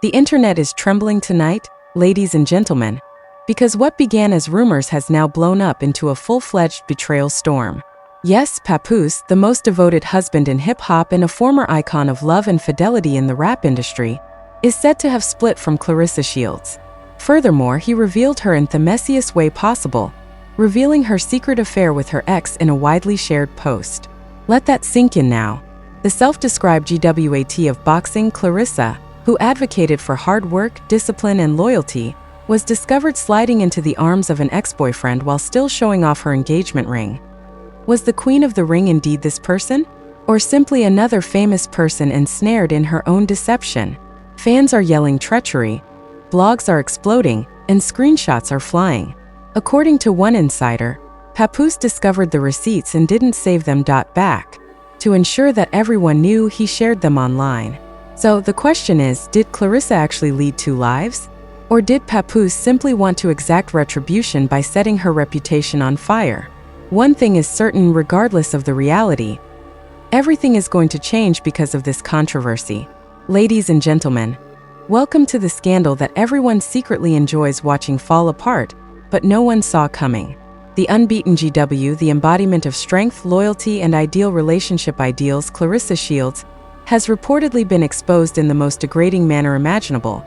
The internet is trembling tonight, ladies and gentlemen, because what began as rumors has now blown up into a full-fledged betrayal storm. Yes, Papoose, the most devoted husband in hip-hop and a former icon of love and fidelity in the rap industry, is said to have split from Claressa Shields. Furthermore, he revealed her in the messiest way possible, revealing her secret affair with her ex in a widely shared post. Let that sink in now. The self-described GWAT of boxing, Claressa, who advocated for hard work, discipline, and loyalty, was discovered sliding into the arms of an ex-boyfriend while still showing off her engagement ring. Was the Queen of the Ring indeed this person? Or simply another famous person ensnared in her own deception? Fans are yelling treachery, blogs are exploding, and screenshots are flying. According to one insider, Papoose discovered the receipts and didn't save them. Back to ensure that everyone knew, he shared them online. So the question is, did Claressa actually lead two lives? Or did Papoose simply want to exact retribution by setting her reputation on fire? One thing is certain, regardless of the reality, everything is going to change because of this controversy. Ladies and gentlemen, welcome to the scandal that everyone secretly enjoys watching fall apart, but no one saw coming. The unbeaten GW, the embodiment of strength, loyalty, and ideal relationship ideals, Claressa Shields, has reportedly been exposed in the most degrading manner imaginable.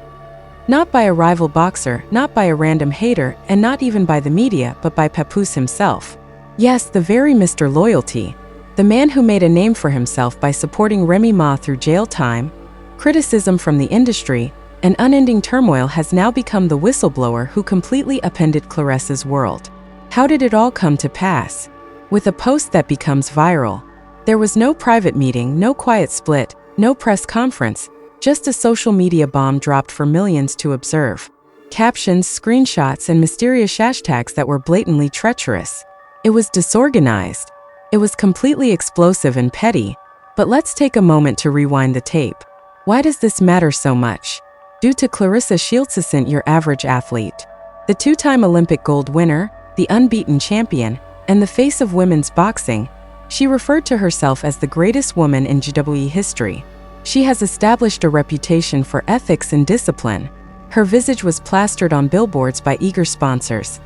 Not by a rival boxer, not by a random hater, and not even by the media, but by Papoose himself. Yes, the very Mr. Loyalty. The man who made a name for himself by supporting Remy Ma through jail time, criticism from the industry, and unending turmoil has now become the whistleblower who completely upended Claressa's world. How did it all come to pass? With a post that becomes viral. There was no private meeting, no quiet split, no press conference, just a social media bomb dropped for millions to observe. Captions, screenshots, and mysterious hashtags that were blatantly treacherous. It was disorganized. It was completely explosive and petty. But let's take a moment to rewind the tape. Why does this matter so much? Due to Claressa Shields isn't your average athlete. The two-time Olympic gold winner, the unbeaten champion, and the face of women's boxing, she referred to herself as the greatest woman in GWE history. She has established a reputation for ethics and discipline. Her visage was plastered on billboards by eager sponsors.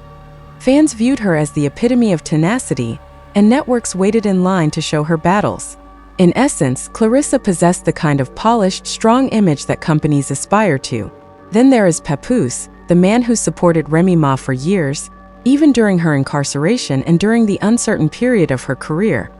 Fans viewed her as the epitome of tenacity, and networks waited in line to show her battles. In essence, Claressa possessed the kind of polished, strong image that companies aspire to. Then there is Papoose, the man who supported Remy Ma for years, even during her incarceration and during the uncertain period of her career.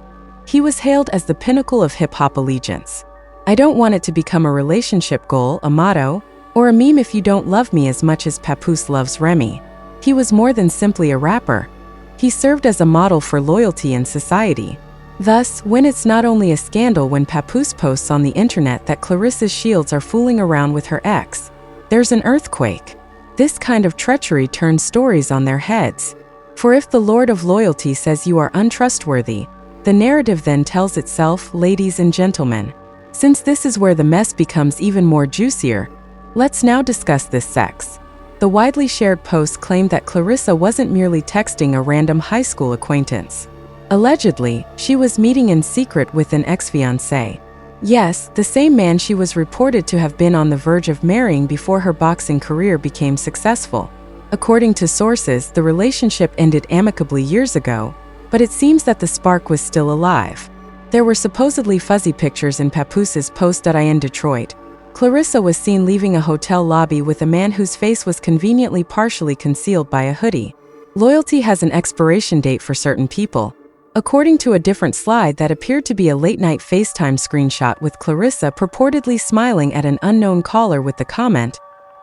He was hailed as the pinnacle of hip-hop allegiance. I don't want it to become a relationship goal, a motto, or a meme if you don't love me as much as Papoose loves Remy. He was more than simply a rapper. He served as a model for loyalty in society. Thus, when it's not only a scandal when Papoose posts on the internet that Claressa Shields are fooling around with her ex, there's an earthquake. This kind of treachery turns stories on their heads. For if the Lord of Loyalty says you are untrustworthy, the narrative then tells itself, ladies and gentlemen. Since this is where the mess becomes even more juicier, let's now discuss this sex. The widely shared post claimed that Claressa wasn't merely texting a random high school acquaintance. Allegedly, she was meeting in secret with an ex-fiancé. Yes, the same man she was reported to have been on the verge of marrying before her boxing career became successful. According to sources, the relationship ended amicably years ago, but it seems that the spark was still alive. There were supposedly fuzzy pictures in Papoose's post in Detroit. Claressa was seen leaving a hotel lobby with a man whose face was conveniently partially concealed by a hoodie. Loyalty has an expiration date for certain people. According to a different slide that appeared to be a late-night FaceTime screenshot with Claressa purportedly smiling at an unknown caller with the comment,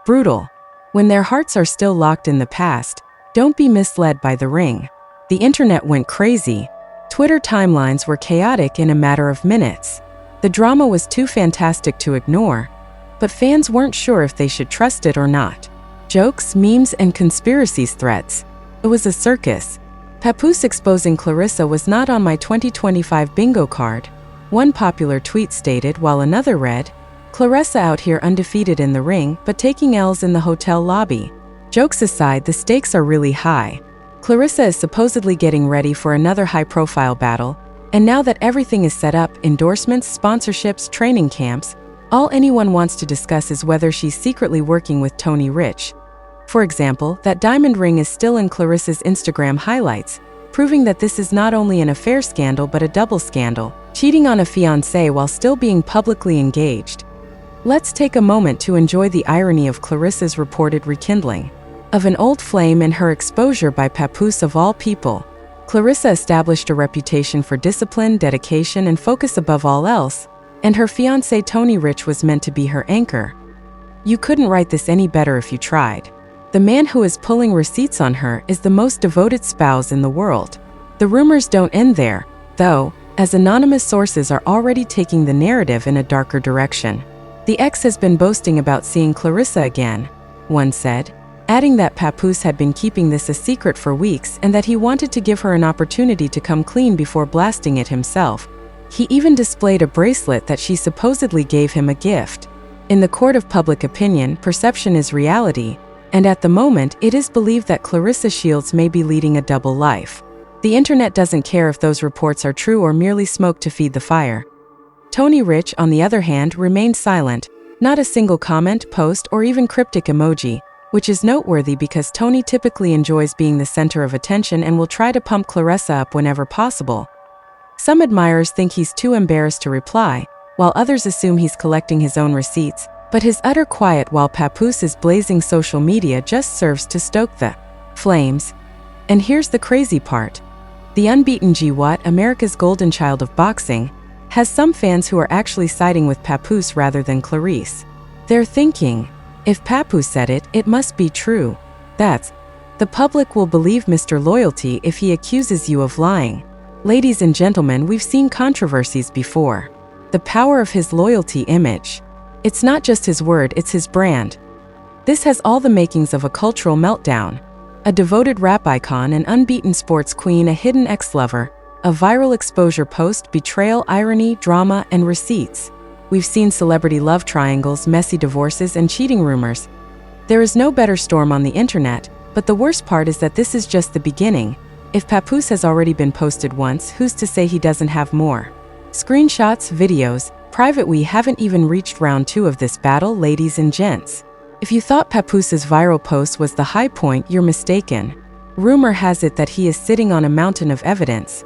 "Brutal." When their hearts are still locked in the past, don't be misled by the ring. The internet went crazy. Twitter timelines were chaotic in a matter of minutes. The drama was too fantastic to ignore, but fans weren't sure if they should trust it or not. Jokes, memes, and conspiracy threads. It was a circus. Papoose exposing Claressa was not on my 2025 bingo card, one popular tweet stated, while another read, "Claressa out here undefeated in the ring, but taking L's in the hotel lobby." Jokes aside, the stakes are really high. Claressa is supposedly getting ready for another high-profile battle, and now that everything is set up, endorsements, sponsorships, training camps, All anyone wants to discuss is whether she's secretly working with Tony Rich. For example, that diamond ring is still in Clarissa's Instagram highlights, proving that this is not only an affair scandal but a double scandal, cheating on a fiancé while still being publicly engaged. Let's take a moment to enjoy the irony of Clarissa's reported rekindling of an old flame and her exposure by Papoose of all people. Claressa established a reputation for discipline, dedication, and focus above all else, and her fiancé Tony Rich was meant to be her anchor. You couldn't write this any better if you tried. The man who is pulling receipts on her is the most devoted spouse in the world. The rumors don't end there, though, as anonymous sources are already taking the narrative in a darker direction. The ex has been boasting about seeing Claressa again, one said, adding that Papoose had been keeping this a secret for weeks and that he wanted to give her an opportunity to come clean before blasting it himself. He even displayed a bracelet that she supposedly gave him a gift. In the court of public opinion, perception is reality, and at the moment, it is believed that Claressa Shields may be leading a double life. The internet doesn't care if those reports are true or merely smoke to feed the fire. Tony Rich, on the other hand, remained silent, not a single comment, post, or even cryptic emoji, which is noteworthy because Tony typically enjoys being the center of attention and will try to pump Claressa up whenever possible. Some admirers think he's too embarrassed to reply, while others assume he's collecting his own receipts, but his utter quiet while Papoose is blazing social media just serves to stoke the flames. And here's the crazy part. The unbeaten GWAT, America's golden child of boxing, has some fans who are actually siding with Papoose rather than Claressa. They're thinking, if Papoose said it, it must be true. The public will believe Mr. Loyalty if he accuses you of lying. Ladies and gentlemen, we've seen controversies before. The power of his loyalty image. It's not just his word, it's his brand. This has all the makings of a cultural meltdown. A devoted rap icon, an unbeaten sports queen, a hidden ex-lover, a viral exposure post, betrayal, irony, drama, and receipts. We've seen celebrity love triangles, messy divorces, and cheating rumors. There is no better storm on the internet, but the worst part is that this is just the beginning. If Papoose has already been posted once, who's to say he doesn't have more? Screenshots, videos, private. We haven't even reached round 2 of this battle, ladies and gents. If you thought Papoose's viral post was the high point, you're mistaken. Rumor has it that he is sitting on a mountain of evidence.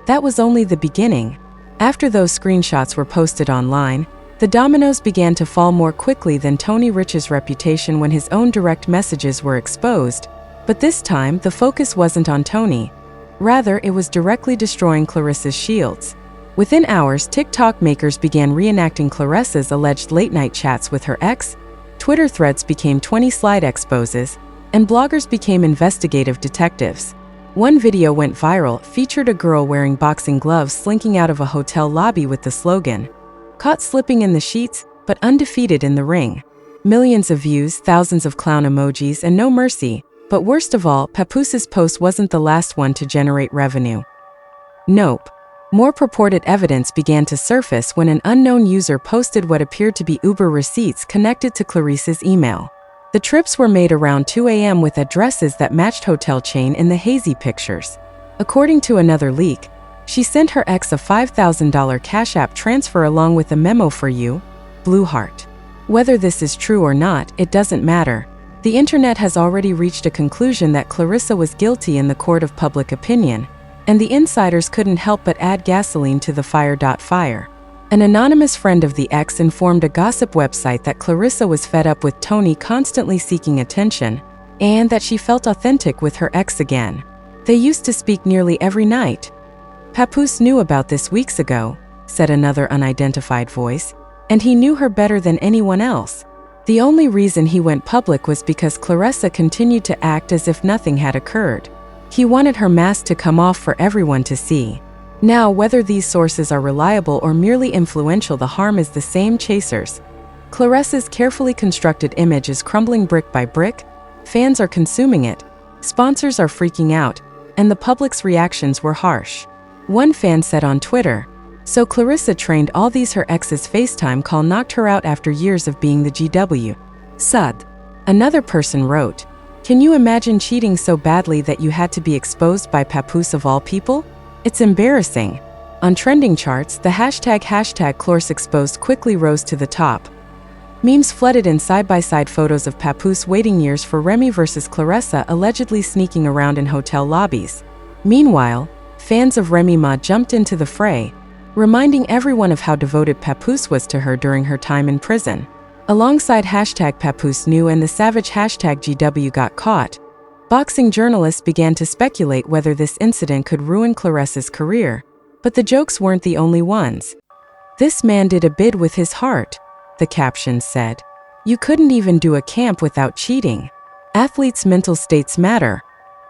That was only the beginning. After those screenshots were posted online, the dominoes began to fall more quickly than Tony Rich's reputation when his own direct messages were exposed. But this time, the focus wasn't on Tony. Rather, it was directly destroying Claressa's shields. Within hours, TikTok makers began reenacting Claressa's alleged late-night chats with her ex, Twitter threads became 20 slide exposes, and bloggers became investigative detectives. One video went viral, featured a girl wearing boxing gloves slinking out of a hotel lobby with the slogan, "Caught slipping in the sheets, but undefeated in the ring." Millions of views, thousands of clown emojis, and no mercy. But worst of all, Papoose's post wasn't the last one to generate revenue. Nope. More purported evidence began to surface when an unknown user posted what appeared to be Uber receipts connected to Claressa's email. The trips were made around 2 a.m. with addresses that matched hotel chain in the hazy pictures. According to another leak, she sent her ex a $5,000 Cash App transfer along with a memo for you, Blue Heart. Whether this is true or not, it doesn't matter. The internet has already reached a conclusion that Claressa was guilty in the court of public opinion, and the insiders couldn't help but add gasoline to the fire. An anonymous friend of the ex informed a gossip website that Claressa was fed up with Tony constantly seeking attention, and that she felt authentic with her ex again. They used to speak nearly every night. Papoose knew about this weeks ago, said another unidentified voice, and he knew her better than anyone else. The only reason he went public was because Claressa continued to act as if nothing had occurred. He wanted her mask to come off for everyone to see. Now, whether these sources are reliable or merely influential, the harm is the same: chasers. Claressa's carefully constructed image is crumbling brick by brick, fans are consuming it, sponsors are freaking out, and the public's reactions were harsh. One fan said on Twitter, "So Claressa trained all these, her ex's FaceTime call knocked her out after years of being the GW. Sud." Another person wrote, "Can you imagine cheating so badly that you had to be exposed by Papoose of all people? It's embarrassing." On trending charts, the hashtag #ClaressaExposed quickly rose to the top. Memes flooded in side-by-side photos of Papoose waiting years for Remy versus Claressa allegedly sneaking around in hotel lobbies. Meanwhile, fans of Remy Ma jumped into the fray, reminding everyone of how devoted Papoose was to her during her time in prison. Alongside hashtag Papoose knew and the savage hashtag GW got caught, boxing journalists began to speculate whether this incident could ruin Claressa's career. But the jokes weren't the only ones. "This man did a bid with his heart," the captions said. "You couldn't even do a camp without cheating. Athletes' mental states matter,"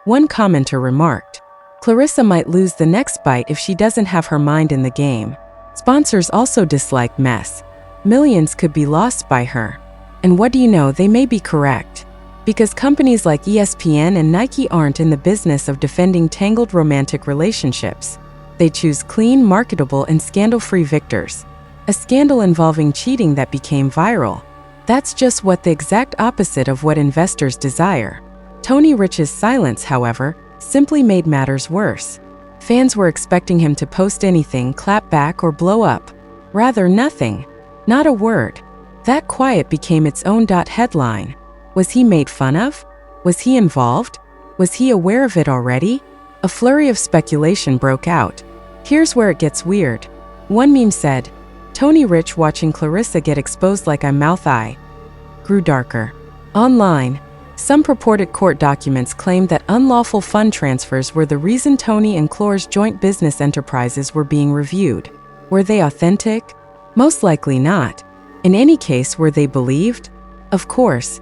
one commenter remarked. "Claressa might lose the next bite if she doesn't have her mind in the game." Sponsors also dislike mess. Millions could be lost by her. And what do you know, they may be correct. Because companies like ESPN and Nike aren't in the business of defending tangled romantic relationships. They choose clean, marketable, and scandal-free victors. A scandal involving cheating that became viral. That's just the exact opposite of what investors desire. Tony Rich's silence, however, simply made matters worse. Fans were expecting him to post anything, clap back, or blow up. Rather, nothing. Not a word. That quiet became its own headline. Was he made fun of? Was he involved? Was he aware of it already? A flurry of speculation broke out. Here's where it gets weird. One meme said, "Tony Rich watching Claressa get exposed like I'm mouth-eye." Grew darker. Online, some purported court documents claimed that unlawful fund transfers were the reason Tony and Claressa's joint business enterprises were being reviewed. Were they authentic? Most likely not. In any case, were they believed? Of course.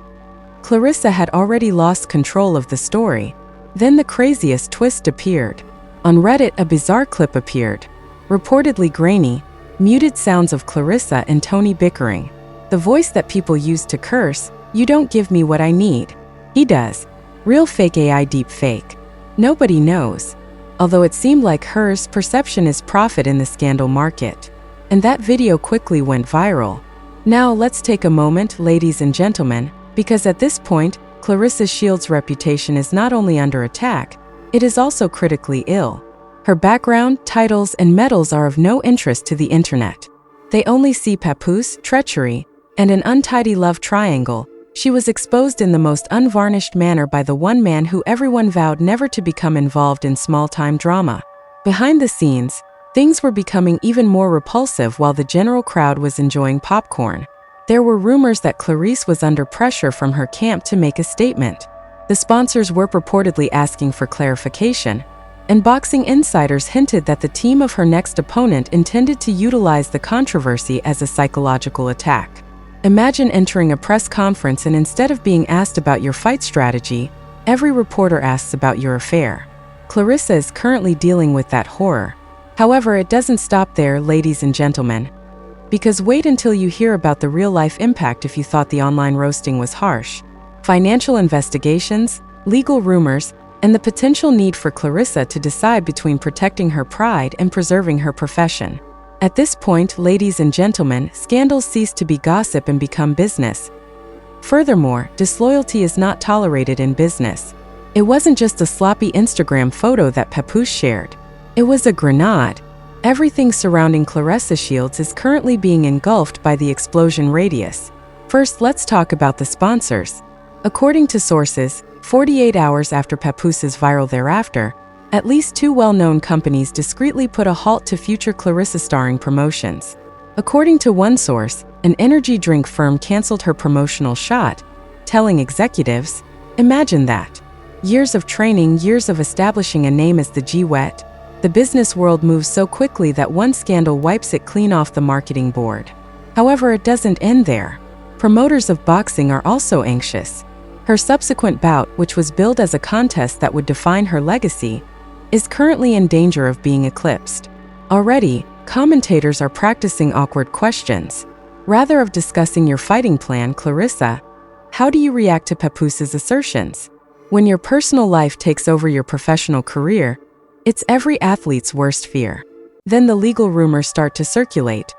Claressa had already lost control of the story. Then the craziest twist appeared. On Reddit, a bizarre clip appeared. Reportedly grainy, muted sounds of Claressa and Tony bickering. The voice that people use to curse, "You don't give me what I need." He does. Real fake AI deep fake. Nobody knows. Although it seemed like hers perception is profit in the scandal market. And that video quickly went viral. Now let's take a moment, ladies and gentlemen, because at this point, Claressa Shields' reputation is not only under attack, it is also critically ill. Her background, titles, and medals are of no interest to the internet. They only see Papoose, treachery, and an untidy love triangle. She was exposed in the most unvarnished manner by the one man who everyone vowed never to become involved in small-time drama. Behind the scenes, things were becoming even more repulsive while the general crowd was enjoying popcorn. There were rumors that Claressa was under pressure from her camp to make a statement. The sponsors were purportedly asking for clarification, and boxing insiders hinted that the team of her next opponent intended to utilize the controversy as a psychological attack. Imagine entering a press conference and instead of being asked about your fight strategy, every reporter asks about your affair. Claressa is currently dealing with that horror. However, it doesn't stop there, ladies and gentlemen. Because wait until you hear about the real-life impact if you thought the online roasting was harsh. Financial investigations, legal rumors, and the potential need for Claressa to decide between protecting her pride and preserving her profession. At this point, ladies and gentlemen, scandals cease to be gossip and become business. Furthermore, disloyalty is not tolerated in business. It wasn't just a sloppy Instagram photo that Papoose shared. It was a grenade. Everything surrounding Claressa Shields is currently being engulfed by the explosion radius. First, let's talk about the sponsors. According to sources, 48 hours after Papoose's viral thereafter, at least two well-known companies discreetly put a halt to future Claressa starring promotions. According to one source, an energy drink firm canceled her promotional shot, telling executives, "Imagine that. Years of training, years of establishing a name as the G-Wet. The business world moves so quickly that one scandal wipes it clean off the marketing board." However, it doesn't end there. Promoters of boxing are also anxious. Her subsequent bout, which was billed as a contest that would define her legacy, is currently in danger of being eclipsed. Already, commentators are practicing awkward questions. Rather of discussing your fighting plan, Claressa, how do you react to Papoose's assertions? When your personal life takes over your professional career, it's every athlete's worst fear. Then the legal rumors start to circulate.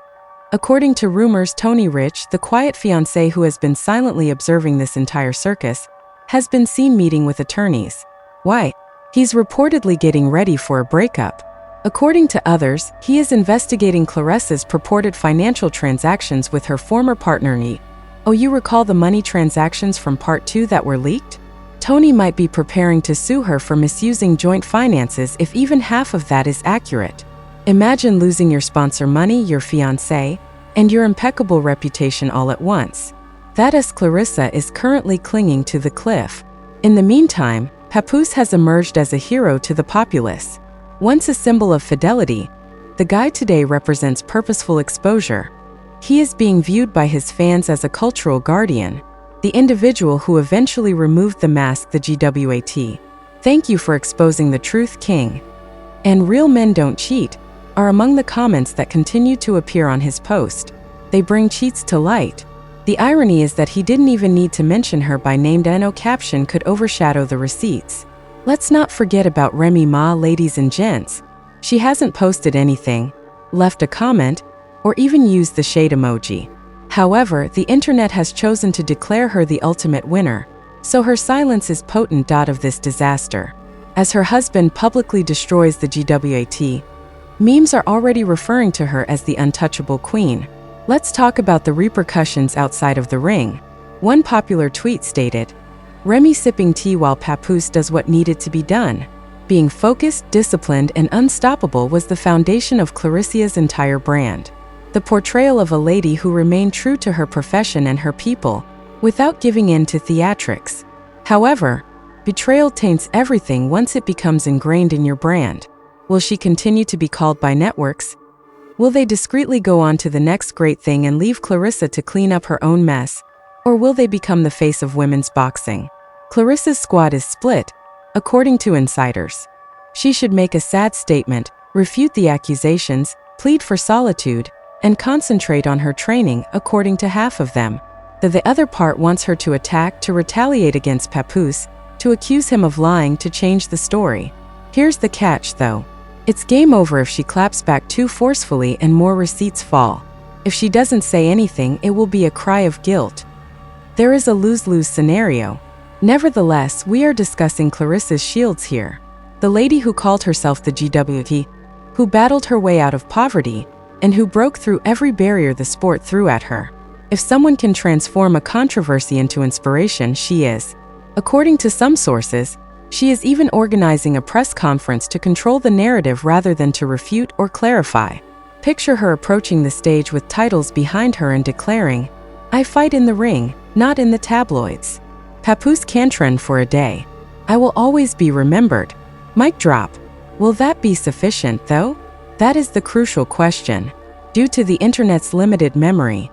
According to rumors, Tony Rich, the quiet fiancé who has been silently observing this entire circus, has been seen meeting with attorneys. Why? He's reportedly getting ready for a breakup. According to others, he is investigating Claressa's purported financial transactions with her former partner Nate. Oh, you recall the money transactions from Part 2 that were leaked? Tony might be preparing to sue her for misusing joint finances if even half of that is accurate. Imagine losing your sponsor money, your fiancé, and your impeccable reputation all at once. That is, Claressa is currently clinging to the cliff. In the meantime, Papoose has emerged as a hero to the populace. Once a symbol of fidelity, the guy today represents purposeful exposure. He is being viewed by his fans as a cultural guardian, the individual who eventually removed the mask, the GWAT. Thank you for exposing the truth, King. And real men don't cheat are among the comments that continue to appear on his post. They bring cheats to light. The irony is that he didn't even need to mention her by name. No caption could overshadow the receipts. Let's not forget about Remy Ma, ladies and gents. She hasn't posted anything, left a comment, or even used the shade emoji. However, the internet has chosen to declare her the ultimate winner, so her silence is potent. Of this disaster. As her husband publicly destroys the GWAT, memes are already referring to her as the untouchable queen. Let's talk about the repercussions outside of the ring. One popular tweet stated, "Remy sipping tea while Papoose does what needed to be done." Being focused, disciplined, and unstoppable was the foundation of Claressa's entire brand. The portrayal of a lady who remained true to her profession and her people, without giving in to theatrics. However, betrayal taints everything once it becomes ingrained in your brand. Will she continue to be called by networks? Will they discreetly go on to the next great thing and leave Claressa to clean up her own mess? Or will they become the face of women's boxing? Claressa's squad is split, according to insiders. She should make a sad statement, refute the accusations, plead for solitude, and concentrate on her training, according to half of them. The other part wants her to attack, to retaliate against Papoose, to accuse him of lying, to change the story. Here's the catch, though. It's game over if she claps back too forcefully and more receipts fall. If she doesn't say anything, it will be a cry of guilt. There is a lose-lose scenario. Nevertheless, we are discussing Claressa's shields here. The lady who called herself the GWT, who battled her way out of poverty, and who broke through every barrier the sport threw at her. If someone can transform a controversy into inspiration, she is. According to some sources, she is even organizing a press conference to control the narrative rather than to refute or clarify. Picture her approaching the stage with titles behind her and declaring, "I fight in the ring, not in the tabloids." Papoose can trend for a day. "I will always be remembered." Mic drop. Will that be sufficient, though? That is the crucial question, due to the internet's limited memory.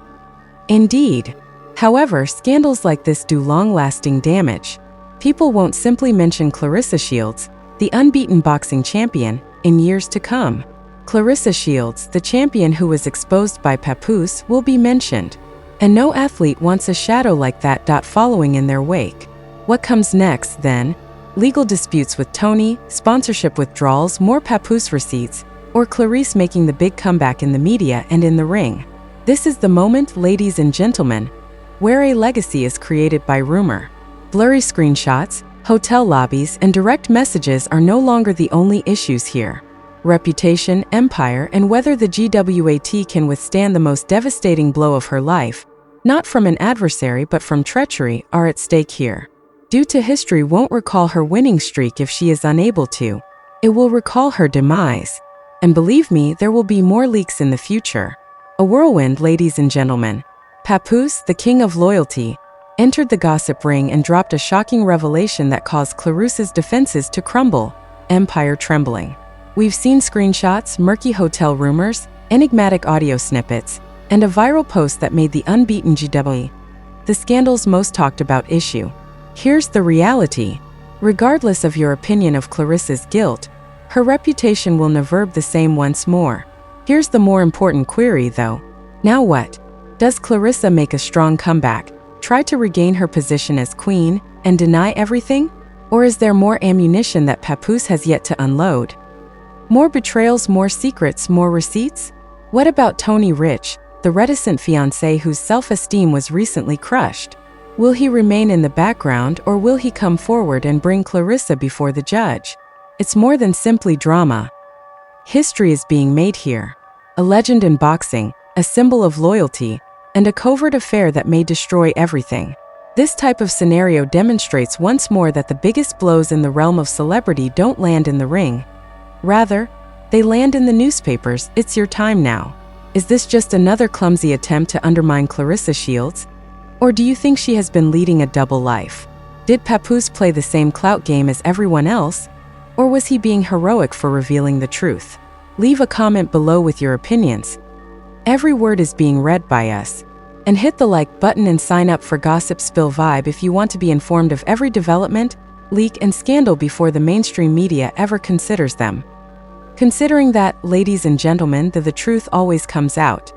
Indeed. However, scandals like this do long-lasting damage. People won't simply mention Claressa Shields, the unbeaten boxing champion, in years to come. Claressa Shields, the champion who was exposed by Papoose, will be mentioned. And no athlete wants a shadow like that. Following in their wake. What comes next, then? Legal disputes with Tony, sponsorship withdrawals, more Papoose receipts, or Claressa making the big comeback in the media and in the ring? This is the moment, ladies and gentlemen, where a legacy is created by rumor. Blurry screenshots, hotel lobbies, and direct messages are no longer the only issues here. Reputation, empire, and whether the GWAT can withstand the most devastating blow of her life, not from an adversary but from treachery, are at stake here. Due to history won't recall her winning streak if she is unable to. It will recall her demise. And believe me, there will be more leaks in the future. A whirlwind, ladies and gentlemen. Papoose, the king of loyalty, entered the gossip ring and dropped a shocking revelation that caused Claressa's defenses to crumble, empire trembling. We've seen screenshots, murky hotel rumors, enigmatic audio snippets, and a viral post that made the unbeaten GW the scandal's most talked about issue. Here's the reality. Regardless of your opinion of Claressa's guilt, her reputation will never be the same once more. Here's the more important query, though. Now what? Does Claressa make a strong comeback, try to regain her position as queen, and deny everything? Or is there more ammunition that Papoose has yet to unload? More betrayals, more secrets, more receipts? What about Tony Rich, the reticent fiancé whose self-esteem was recently crushed? Will he remain in the background, or will he come forward and bring Claressa before the judge? It's more than simply drama. History is being made here. A legend in boxing, a symbol of loyalty, and a covert affair that may destroy everything. This type of scenario demonstrates once more that the biggest blows in the realm of celebrity don't land in the ring. Rather, they land in the newspapers. It's your time now. Is this just another clumsy attempt to undermine Claressa Shields? Or do you think she has been leading a double life? Did Papoose play the same clout game as everyone else? Or was he being heroic for revealing the truth? Leave a comment below with your opinions. Every word is being read by us. And hit the like button and sign up for Gossip Spill Vibe if you want to be informed of every development, leak, and scandal before the mainstream media ever considers them. Considering that, ladies and gentlemen, the truth always comes out.